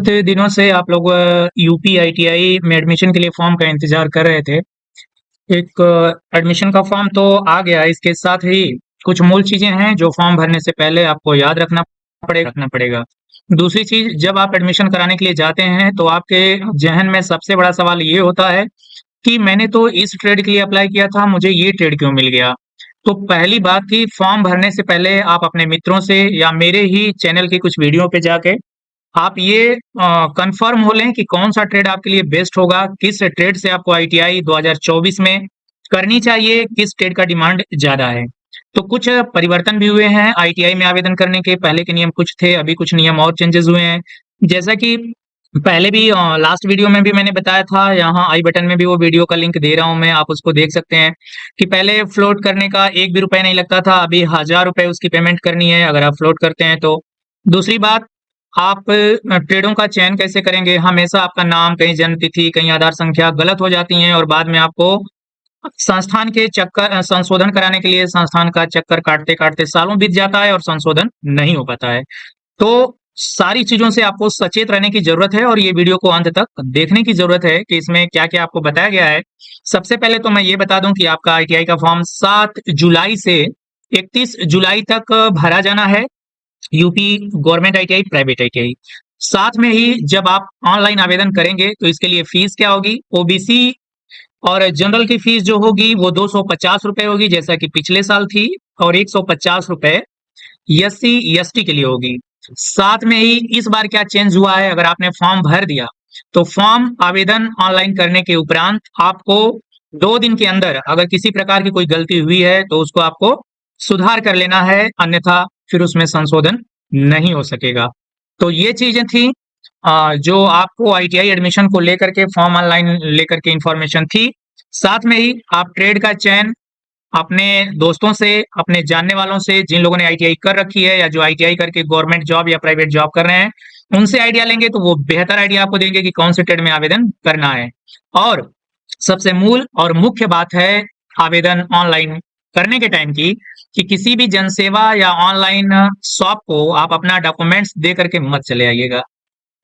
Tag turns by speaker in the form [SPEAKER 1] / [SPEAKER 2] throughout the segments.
[SPEAKER 1] बहुत दिनों से आप लोग यूपी आईटीआई में एडमिशन के लिए फॉर्म का इंतजार कर रहे थे। एक एडमिशन का फॉर्म तो आ गया, इसके साथ ही कुछ मूल चीजें हैं जो फॉर्म भरने से पहले आपको याद रखना पड़ेगा। दूसरी चीज, जब आप एडमिशन कराने के लिए जाते हैं तो आपके जहन में सबसे बड़ा सवाल ये होता है कि मैंने तो इस ट्रेड के लिए अप्लाई किया था, मुझे ये ट्रेड क्यों मिल गया। तो पहली बात कि फॉर्म भरने से पहले आप अपने मित्रों से या मेरे ही चैनल की कुछ वीडियो पे जाके आप ये कंफर्म हो लें कि कौन सा ट्रेड आपके लिए बेस्ट होगा, किस ट्रेड से आपको आईटीआई 2024 में करनी चाहिए, किस ट्रेड का डिमांड ज्यादा है। तो कुछ परिवर्तन भी हुए हैं आईटीआई में आवेदन करने के। पहले के नियम कुछ थे, अभी कुछ नियम और चेंजेस हुए हैं। जैसा कि पहले भी लास्ट वीडियो में भी मैंने बताया था, यहाँ आई बटन में भी वो वीडियो का लिंक दे रहा हूं मैं, आप उसको देख सकते हैं कि पहले फ्लोट करने का एक भी रुपए नहीं लगता था, अभी 1000 रुपए उसकी पेमेंट करनी है अगर आप फ्लोट करते हैं तो। दूसरी बात, आप ट्रेडों का चयन कैसे करेंगे। हमेशा आपका नाम, कहीं जन्म तिथि, कहीं आधार संख्या गलत हो जाती हैं और बाद में आपको संस्थान के चक्कर संशोधन कराने के लिए संस्थान का चक्कर काटते काटते सालों बीत जाता है और संशोधन नहीं हो पाता है। तो सारी चीजों से आपको सचेत रहने की जरूरत है और ये वीडियो को अंत तक देखने की जरूरत है कि इसमें क्या क्या आपको बताया गया है। सबसे पहले तो मैं ये बता दूं कि आपका आईटीआई का फॉर्म 7 जुलाई से 31 जुलाई तक भरा जाना है। UP government ITI, private ITI. साथ में ही जब आप ऑनलाइन आवेदन करेंगे तो इसके लिए फीस क्या होगी। ओबीसी और जनरल की फीस जो होगी वो 250 रुपए होगी जैसा कि पिछले साल थी, और 150 रुपए एससी एसटी के लिए होगी। साथ में ही इस बार क्या चेंज हुआ है, अगर आपने फॉर्म भर दिया तो फॉर्म आवेदन ऑनलाइन करने के उपरांत आपको 2 दिन के अंदर अगर किसी प्रकार की कोई गलती हुई है तो उसको आपको सुधार कर लेना है, अन्यथा फिर उसमें संशोधन नहीं हो सकेगा। तो ये चीजें थी जो आपको आईटीआई एडमिशन को लेकर के फॉर्म ऑनलाइन लेकर के इंफॉर्मेशन थी। साथ में ही आप ट्रेड का चयन अपने दोस्तों से, अपने जानने वालों से, जिन लोगों ने आईटीआई कर रखी है या जो आईटीआई करके गवर्नमेंट जॉब या प्राइवेट जॉब कर रहे हैं, उनसे आइडिया लेंगे तो वो बेहतर आइडिया आपको देंगे कि कौन से ट्रेड में आवेदन करना है। और सबसे मूल और मुख्य बात है आवेदन ऑनलाइन करने के टाइम की, कि किसी भी जनसेवा या ऑनलाइन शॉप को आप अपना डॉक्यूमेंट्स दे करके मत चले आइएगा।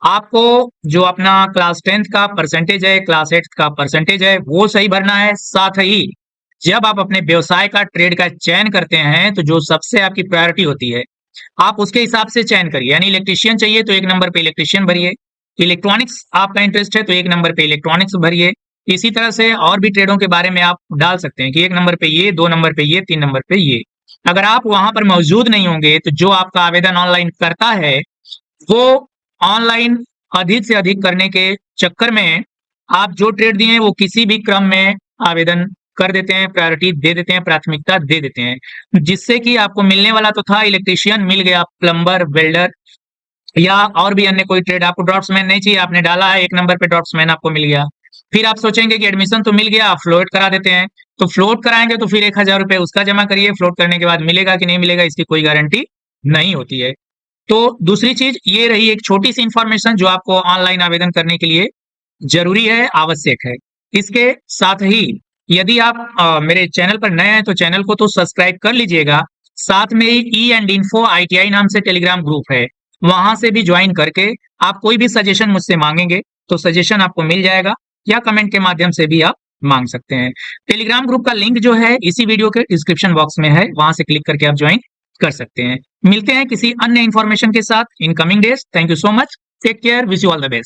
[SPEAKER 1] आपको जो अपना क्लास 10th का परसेंटेज है, क्लास 8th का परसेंटेज है, वो सही भरना है। साथ ही जब आप अपने व्यवसाय का, ट्रेड का चयन करते हैं तो जो सबसे आपकी प्रायोरिटी होती है आप उसके हिसाब से चयन करिए। यानी इलेक्ट्रिशियन चाहिए तो 1 नंबर पे इलेक्ट्रिशियन भरिए, इलेक्ट्रॉनिक्स आपका इंटरेस्ट है तो 1 नंबर पे इलेक्ट्रॉनिक्स भरिए। इसी तरह से और भी ट्रेडों के बारे में आप डाल सकते हैं कि 1 नंबर पे ये, 2 नंबर पे ये, 3 नंबर पे ये। अगर आप वहां पर मौजूद नहीं होंगे तो जो आपका आवेदन ऑनलाइन करता है वो ऑनलाइन अधिक से अधिक करने के चक्कर में आप जो ट्रेड दिए हैं वो किसी भी क्रम में आवेदन कर देते हैं, प्रायोरिटी दे देते हैं, प्राथमिकता दे देते हैं, जिससे कि आपको मिलने वाला तो था इलेक्ट्रिशियन, मिल गया प्लम्बर, वेल्डर या और भी अन्य कोई ट्रेड। आपको ड्रॉप्समैन नहीं चाहिए, आपने डाला है 1 नंबर पे ड्रॉप्समैन आपको मिल गया। फिर आप सोचेंगे कि एडमिशन तो मिल गया, फ्लोट करा देते हैं। तो फ्लोट कराएंगे तो फिर 1000 रुपए उसका जमा करिए, फ्लोट करने के बाद मिलेगा कि नहीं मिलेगा इसकी कोई गारंटी नहीं होती है। तो दूसरी चीज ये रही एक छोटी सी इंफॉर्मेशन जो आपको ऑनलाइन आवेदन करने के लिए जरूरी है, आवश्यक है। इसके साथ ही यदि आप मेरे चैनल पर नए हैं तो चैनल को तो सब्सक्राइब कर लीजिएगा। साथ में ही ई एंड इन्फो आईटीआई नाम से टेलीग्राम ग्रुप है, वहां से भी ज्वाइन करके आप कोई भी सजेशन मुझसे मांगेंगे तो सजेशन आपको मिल जाएगा, या कमेंट के माध्यम से भी आप मांग सकते हैं। टेलीग्राम ग्रुप का लिंक जो है इसी वीडियो के डिस्क्रिप्शन बॉक्स में है, वहां से क्लिक करके आप ज्वाइन कर सकते हैं। मिलते हैं किसी अन्य इंफॉर्मेशन के साथ in coming days. Thank you so much, take care, wish you all the best.